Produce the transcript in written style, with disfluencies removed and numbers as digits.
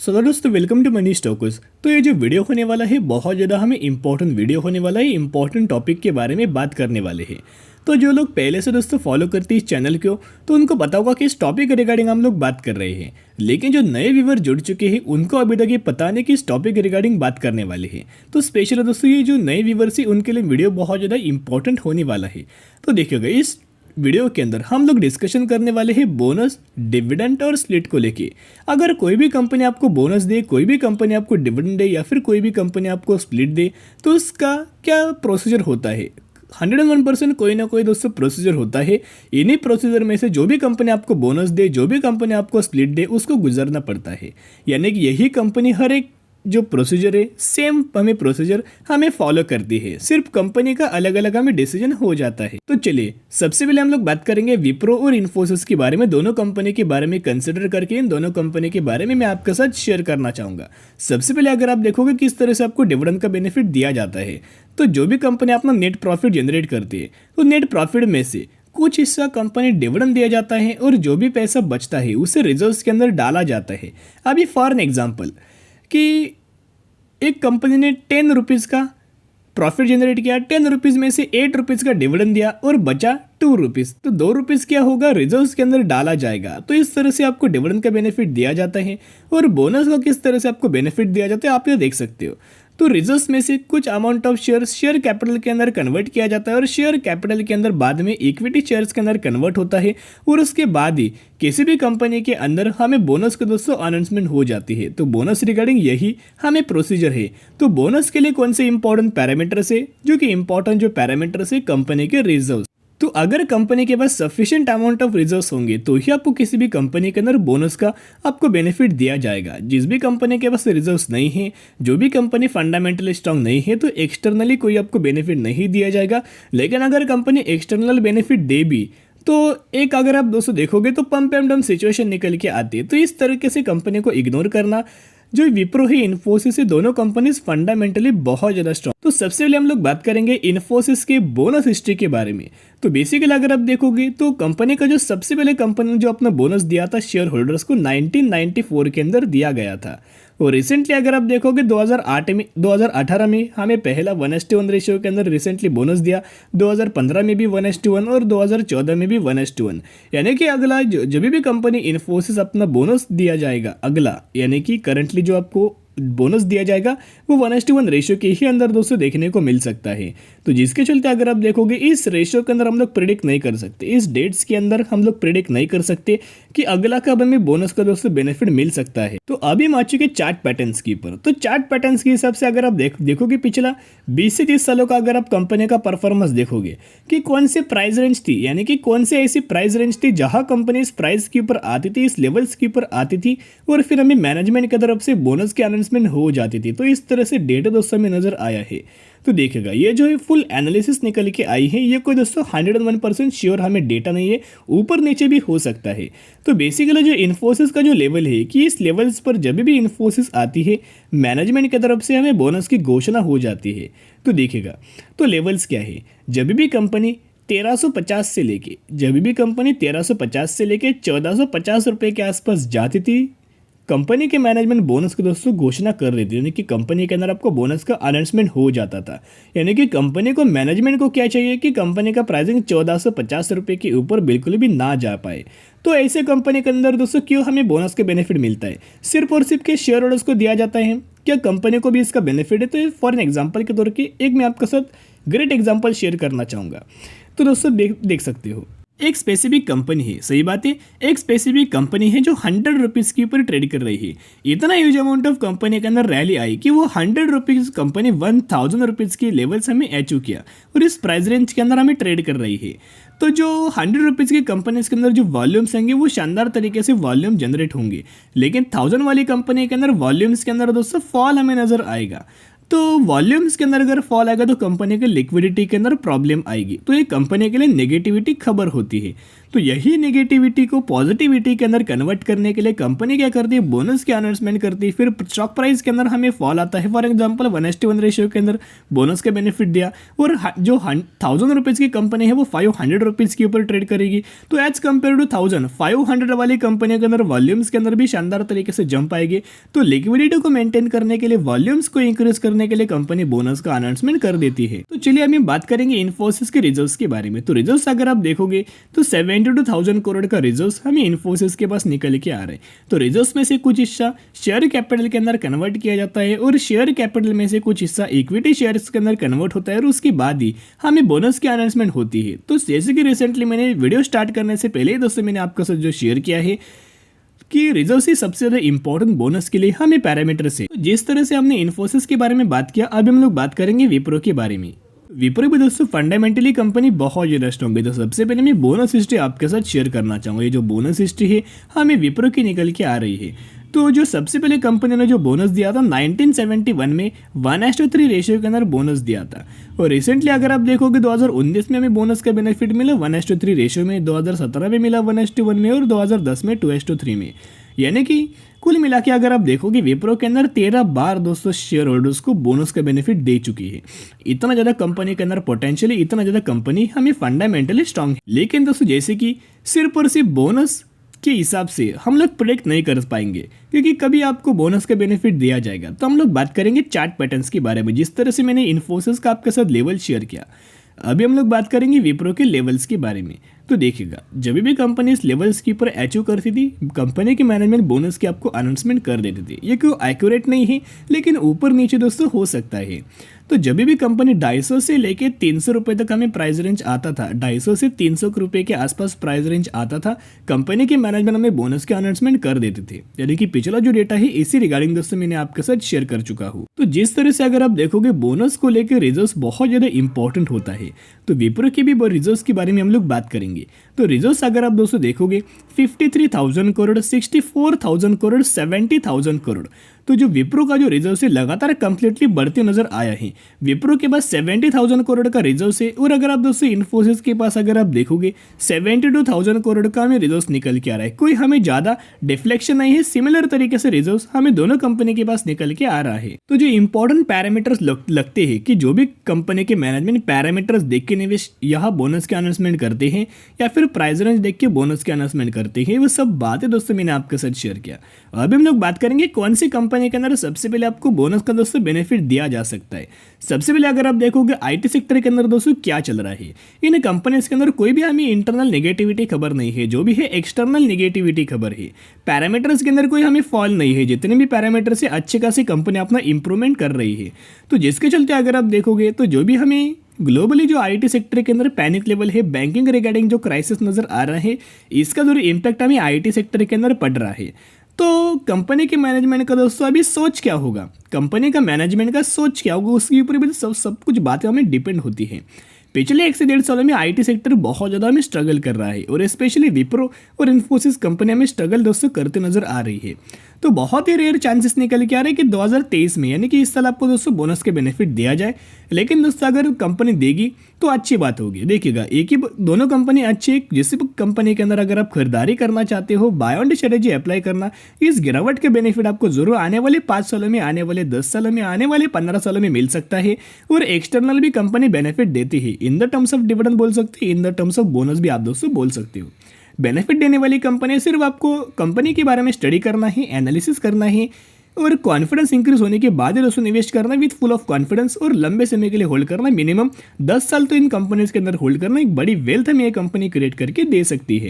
सो दोस्तों welcome to money stocks. तो ये जो वीडियो होने वाला है बहुत ज़्यादा हमें इंपॉर्टेंट वीडियो होने वाला है। इंपॉर्टेंट टॉपिक के बारे में बात करने वाले हैं। तो जो लोग पहले से दोस्तों फॉलो करते हैं इस चैनल को तो उनको पता होगा कि इस टॉपिक के रिगार्डिंग हम लोग बात कर रहे हैं। लेकिन जो नए व्यूवर जुड़ चुके हैं उनको अभी तक ये पता नहीं कि इस टॉपिक के रिगार्डिंग बात करने वाले हैं। तो स्पेशल दोस्तों ये जो नए व्यूवर्स हैं उनके लिए वीडियो बहुत ज़्यादा इंपॉर्टेंट होने वाला है। तो देखिएगा इस वीडियो के अंदर हम लोग डिस्कशन करने वाले हैं बोनस, डिविडेंड और स्प्लिट को लेके। अगर कोई भी कंपनी आपको बोनस दे, कोई भी कंपनी आपको डिविडेंड दे या फिर कोई भी कंपनी आपको स्प्लिट दे तो उसका क्या प्रोसीजर होता है। 101% कोई ना कोई दोस्तों प्रोसीजर होता है। इन्हीं प्रोसीजर में से जो भी कंपनी आपको बोनस दे, जो भी कंपनी आपको स्प्लिट दे उसको गुजरना पड़ता है। यानी कि यही कंपनी हर एक जो प्रोसीजर है सेम हमें प्रोसीजर हमें फॉलो करती है, सिर्फ कंपनी का अलग अलग हमें डिसीजन हो जाता है। तो चलिए सबसे पहले हम लोग बात करेंगे विप्रो और इन्फोसिस के बारे में। दोनों कंपनी के बारे में कंसिडर करके इन दोनों कंपनी के बारे में मैं आपके साथ शेयर करना चाहूँगा। सबसे पहले अगर आप देखोगे किस तरह से आपको डिविडेंड का बेनिफिट दिया जाता है, तो जो भी कंपनी अपना नेट प्रॉफिट जनरेट करती है तो नेट प्रॉफिट में से कुछ हिस्सा कंपनी डिविडेंड दिया जाता है और जो भी पैसा बचता है उसे रिजर्व्स के अंदर डाला जाता है। अभी फॉर एन एग्जाम्पल कि एक कंपनी ने 10 रुपीज़ का प्रॉफिट जनरेट किया, 10 रुपीज़ में से 8 रुपीज़ का डिविडेंड दिया और बचा 2 रुपीज़, तो 2 रुपीज़ क्या होगा रिजर्व्स के अंदर डाला जाएगा। तो इस तरह से आपको डिविडेंड का बेनिफिट दिया जाता है। और बोनस का किस तरह से आपको बेनिफिट दिया जाता है आप ये देख सकते हो। तो रिजर्व्स में से कुछ अमाउंट ऑफ शेयर कैपिटल के अंदर कन्वर्ट किया जाता है और शेयर कैपिटल के अंदर बाद में इक्विटी शेयर्स के अंदर कन्वर्ट होता है और उसके बाद ही किसी भी कंपनी के अंदर हमें बोनस के दोस्तों अनाउंसमेंट हो जाती है। तो बोनस रिगार्डिंग यही हमें प्रोसीजर है। तो बोनस के लिए कौन से इंपॉर्टेंट पैरामीटर्स है, जो कि इंपॉर्टेंट जो पैरामीटर्स है कंपनी के रिजर्व्स। तो अगर कंपनी के पास सफिशिएंट अमाउंट ऑफ रिजर्व्स होंगे तो ही आपको किसी भी कंपनी के अंदर बोनस का आपको बेनिफिट दिया जाएगा। जिस भी कंपनी के पास रिजर्व्स नहीं है, जो भी कंपनी फंडामेंटली स्ट्रांग नहीं है, तो एक्सटर्नली कोई आपको बेनिफिट नहीं दिया जाएगा। लेकिन अगर कंपनी एक्सटर्नल बेनिफिट दे भी तो एक अगर आप दोस्तों देखोगे तो पंप एंड डंप सिचुएशन निकल के आती है। तो इस तरीके से कंपनी को इग्नोर करना, जो विप्रो है इन्फोसिस है, दोनों कंपनीज फंडामेंटली बहुत ज़्यादा स्ट्रॉन्ग। तो सबसे पहले हम लोग बात करेंगे इन्फोसिस के बोनस हिस्ट्री के बारे में। तो बेसिकली अगर आप देखोगे तो कंपनी का जो सबसे पहले कंपनी ने जो अपना बोनस दिया था शेयर होल्डर्स को 1994 के अंदर दिया गया था। और रिसेंटली अगर आप देखोगे 2018 में हमें पहला 1:1 रेशियो के अंदर रिसेंटली बोनस दिया, 2015 में भी 1:1 और 2014 में भी 1:1। यानी कि अगला जब भी कंपनी इन्फोसिस अपना बोनस दिया जाएगा अगला, यानी कि करंटली जो आपको बोनस दिया जाएगा वो 1:1 रेशियो के ही अंदर दोस्तों देखने को मिल सकता है। तो जिसके चलते अगर आप देखोगे इस रेशियो के अंदर हम लोग प्रिडिक्ट नहीं कर सकते, इस डेट्स के अंदर हम लोग प्रिडिक्ट नहीं कर सकते कि अगला कब हमें बोनस का दोस्तों बेनिफिट मिल सकता है। तो अभी हम आ चुके चार्ट पैटर्न्स के ऊपर। तो चार्ट पैटर्न्स के हिसाब से अगर आप देखोगे पिछला 20 से 30 सालों का अगर आप कंपनी का परफॉर्मेंस देखोगे कि कौन से प्राइस रेंज थी, यानी कि कौन से ऐसी प्राइस रेंज थी जहां कंपनी इस प्राइस के ऊपर आती थी, इस लेवल्स के ऊपर आती थी और फिर हमें मैनेजमेंट की तरफ से बोनस की अनाउंसमेंट हो जाती थी। तो इस तरह से डेटा दोस्तों में नजर आया है। तो देखिएगा ये जो है फुल एनालिसिस निकल के आई है। ये कोई दोस्तों 101% श्योर हमें डेटा नहीं है, ऊपर नीचे भी हो सकता है। तो बेसिकली जो इन्फोसिस का जो लेवल है कि इस लेवल्स पर जब भी इन्फोसिस आती है मैनेजमेंट की तरफ से हमें बोनस की घोषणा हो जाती है। तो देखिएगा तो लेवल्स क्या है, जब भी कंपनी 1350 से लेके 1450 रुपये के आसपास जाती थी कंपनी के मैनेजमेंट बोनस की दोस्तों घोषणा कर रही थी, यानी कि कंपनी के अंदर आपको बोनस का अनाउंसमेंट हो जाता था। यानी कि कंपनी को मैनेजमेंट को क्या चाहिए कि कंपनी का प्राइसिंग 1450 रुपये के ऊपर बिल्कुल भी ना जा पाए। तो ऐसे कंपनी के अंदर दोस्तों क्यों हमें बोनस के बेनिफिट मिलता है, सिर्फ और सिर्फ के शेयर होल्डर्स को दिया जाता है, क्या कंपनी को भी इसका बेनिफिट है। तो फॉर एन एग्जाम्पल के तौर पर एक मैं आपके साथ ग्रेट एग्जाम्पल शेयर करना चाहूँगा। तो दोस्तों देख सकते हो एक स्पेसिफिक कंपनी है, सही बात है, एक स्पेसिफिक कंपनी है जो 100 रुपीज़ के ऊपर ट्रेड कर रही है। इतना ह्यूज अमाउंट ऑफ कंपनी के अंदर रैली आई कि वो 100 रुपीज़ कंपनी 1000 रुपीज़ के लेवल्स हमें अचीव किया और इस प्राइस रेंज के अंदर हमें ट्रेड कर रही है। तो जो 100 रुपीज़ की कंपनीज के अंदर जो वॉल्यूम्स होंगे वो शानदार तरीके से वॉल्यूम जनरेट होंगे। लेकिन 1000 वाली कंपनी के अंदर वॉल्यूम्स के अंदर दोस्तों फॉल हमें नजर आएगा। तो वॉल्यूम्स के अंदर अगर फॉल आएगा तो कंपनी के लिक्विडिटी के अंदर प्रॉब्लम आएगी। तो ये कंपनी के लिए नेगेटिविटी खबर होती है। तो यही नेगेटिविटी को पॉजिटिविटी के अंदर कन्वर्ट करने के लिए कंपनी क्या करती है, बोनस की अनाउंसमेंट करती है। फिर स्टॉक प्राइस के अंदर हमें फॉल आता है। फॉर एग्जाम्पल 1:1 रेशियो के अंदर बोनस का बेनिफिट दिया और जो 1000 रुपीज़ की कंपनी है वो 500 रुपीज़ के ऊपर ट्रेड करेगी। तो एज कम्पेयर टू 1500 वाली कंपनी के अंदर वॉल्यूम्स के अंदर भी शानदार तरीके से जंप आएगी। तो लिक्विडिटी को मेंटेन करने के लिए, वॉल्यूम्स को इंक्रीज करने के लिए कंपनी बोनस का अनाउंसमेंट कर देती है। तो चलिए अभी बात करेंगे इन्फोसिस के रिजर्व्स के बारे में। तो रिजर्व्स अगर आप देखोगे तो 72,000 करोड़ का रिजर्व्स हमें इन्फोसिस के पास निकल के आ रहे हैं। तो रिजर्व्स में से कुछ हिस्सा शेयर कैपिटल के अंदर कन्वर्ट किया जाता है और शेयर कैपिटल में से कुछ हिस्सा इक्विटी शेयर्स के अंदर कन्वर्ट होता है और उसके बाद ही हमें बोनस की अनाउंसमेंट होती है। तो जैसे कि रिसेंटली मैंने वीडियो स्टार्ट करने से पहले ही दोस्तों मैंने आपके साथ जो शेयर किया है कि रिजर्व से सबसे ज़्यादा इंपॉर्टेंट बोनस के लिए हमें पैरामीटर्स है। तो जिस तरह से हमने इन्फोसिस के बारे में बात किया, अब हम लोग बात करेंगे विप्रो के बारे में। विप्रो भी दोस्तों फंडामेंटली कंपनी बहुत ज़्यादा स्ट्रॉन्ग है। तो सबसे पहले मैं बोनस हिस्ट्री आपके साथ शेयर करना चाहूँगा। ये जो बोनस हिस्ट्री है हमें विप्रो की निकल के आ रही है। तो जो सबसे पहले कंपनी ने जो बोनस दिया था 1971 में 1:3 रेशियो के अंदर बोनस दिया था। और रिसेंटली अगर आप देखोगे 2019 में हमें बोनस का बेनिफिट मिला 1:3 रेशियो में, 2017 में मिला 1:1 में और 2010 में 2:3 में। यानी कि कुल मिला के अगर आप देखोगे विप्रो के अंदर 13 बार दोस्तों शेयर होल्डर्स को बोनस का बेनिफिट दे चुकी है। इतना ज़्यादा कंपनी के अंदर पोटेंशियली, इतना ज़्यादा कंपनी हमें फंडामेंटली स्ट्रांग है। लेकिन दोस्तों जैसे कि सिर्फ और सिर्फ बोनस के हिसाब से हम लोग प्रेडिक्ट नहीं कर पाएंगे, क्योंकि कभी आपको बोनस का बेनिफिट दिया जाएगा। तो हम लोग बात करेंगे चार्ट पैटर्न्स के बारे में। जिस तरह से मैंने इन्फोसिस का आपके साथ लेवल शेयर किया, अभी हम लोग बात करेंगे विप्रो के लेवल्स के बारे में। तो देखिएगा, जब भी कंपनी इस लेवल्स के ऊपर अचीव करती थी, कंपनी की मैनेजमेंट बोनस की आपको अनाउंसमेंट कर देती थी। ये क्यों एक्यूरेट नहीं है, लेकिन ऊपर नीचे दोस्तों हो सकता है। तो जब भी कंपनी 250 से लेके 300 रुपये तक हमें प्राइस रेंज आता था, 250 से 300 रुपये के आसपास प्राइस रेंज आता था, कंपनी के मैनेजमेंट हमें बोनस के अनाउंसमेंट कर देते थे। यानी कि पिछला जो डेटा है इसी रिगार्डिंग दोस्तों मैंने आपके साथ शेयर कर चुका हूँ। तो जिस तरह से अगर आप देखोगे बोनस को लेकर रिजर्व्स बहुत ज़्यादा इंपॉर्टेंट होता है। तो विप्रो की भी रिजर्व्स के बारे में हम लोग बात करेंगे। तो रिजर्व्स अगर आप दोस्तों देखोगे 53,000 करोड़, 64,000 करोड़, 70,000 करोड़। तो जो विप्रो का जो रिजर्व है लगातार कंप्लीटली बढ़ते नजर आया है। विप्रो के पास 70,000 करोड़ का रिजर्व है और अगर आप दोस्तों इन्फोसिस के पास अगर आप देखोगे 72,000 करोड़ का हमें रिजर्व निकल के आ रहा है। कोई हमें ज़्यादा डिफ्लेक्शन नहीं है, सिमिलर तरीके से रिजर्व हमें दोनों कंपनी के पास निकल के आ रहा है। तो जो इंपॉर्टेंट पैरामीटर्स लगते हैं कि जो भी कंपनी के मैनेजमेंट पैरामीटर्स देख के निवेश यहाँ बोनस के अनाउंसमेंट करते हैं या फिर प्राइस रेंज देख के बोनस के अनाउंसमेंट करते हैं, वो सब बातें दोस्तों मैंने आपके साथ शेयर किया। अभी हम लोग बात करेंगे कौन सी कंपनी के अंदर सबसे पहले आपको बोनस का दोस्तों बेनिफिट दिया जा सकता है। सबसे पहले अगर आप देखोगे आईटी सेक्टर के अंदर दोस्तों क्या चल रहा है, इन कंपनीज के अंदर कोई भी हमें इंटरनल नेगेटिविटी खबर नहीं है, जो भी है एक्सटर्नल नेगेटिविटी खबर है। पैरामीटर्स के अंदर कोई हमें फॉल नहीं है, जितने भी पैरामीटर्स है अच्छे खासी कंपनी अपना इंप्रूवमेंट कर रही है। तो जिसके चलते अगर आप देखोगे तो जो भी हमें ग्लोबली जो आईटी सेक्टर के अंदर पैनिक लेवल है, बैंकिंग रिगार्डिंग जो क्राइसिस नजर आ रहा है, इसका जो इम्पैक्ट हमें आईटी सेक्टर के अंदर पड़ रहा है। तो कंपनी के मैनेजमेंट का दोस्तों अभी सोच क्या होगा, कंपनी का मैनेजमेंट का सोच क्या होगा, उसके ऊपर भी सब कुछ बातें हमें डिपेंड होती है। पिछले 1 से 1.5 सालों में आईटी सेक्टर बहुत ज़्यादा हमें स्ट्रगल कर रहा है और स्पेशली विप्रो और इन्फोसिस कंपनी हमें स्ट्रगल दोस्तों करते नजर आ रही है। तो बहुत ही रेयर चांसेस निकल के आ रहे हैं कि 2023 में यानी कि इस साल आपको दोस्तों बोनस के बेनिफिट दिया जाए। लेकिन दोस्तों अगर कंपनी देगी तो अच्छी बात होगी। देखिएगा, एक ही दोनों कंपनी अच्छी है। जिस कंपनी के अंदर अगर आप खरीदारी करना चाहते हो, बाय ऑन स्ट्रेटेजी अप्लाई करना, इस गिरावट के बेनिफिट आपको जरूर आने वाले 5 सालों में, आने वाले 10 सालों में, आने वाले 15 सालों में मिल सकता है। और एक्सटर्नल भी कंपनी बेनिफिट देती है, in the terms of dividend बोल सकते हैं, in the terms of bonus भी आप दोस्तों बोल सकते हो। बेनिफिट देने वाली कंपनी सिर्फ आपको कंपनी के बारे में स्टडी करना है, एनालिसिस करना है और कॉन्फिडेंस इंक्रीज होने के बाद दोस्तों निवेश करना विद फुल ऑफ कॉन्फिडेंस और लंबे समय के लिए होल्ड करना। मिनिमम 10 साल तो इन कंपनीज के अंदर होल्ड करना, एक बड़ी वेल्थ हमें ये कंपनी क्रिएट करके दे सकती है।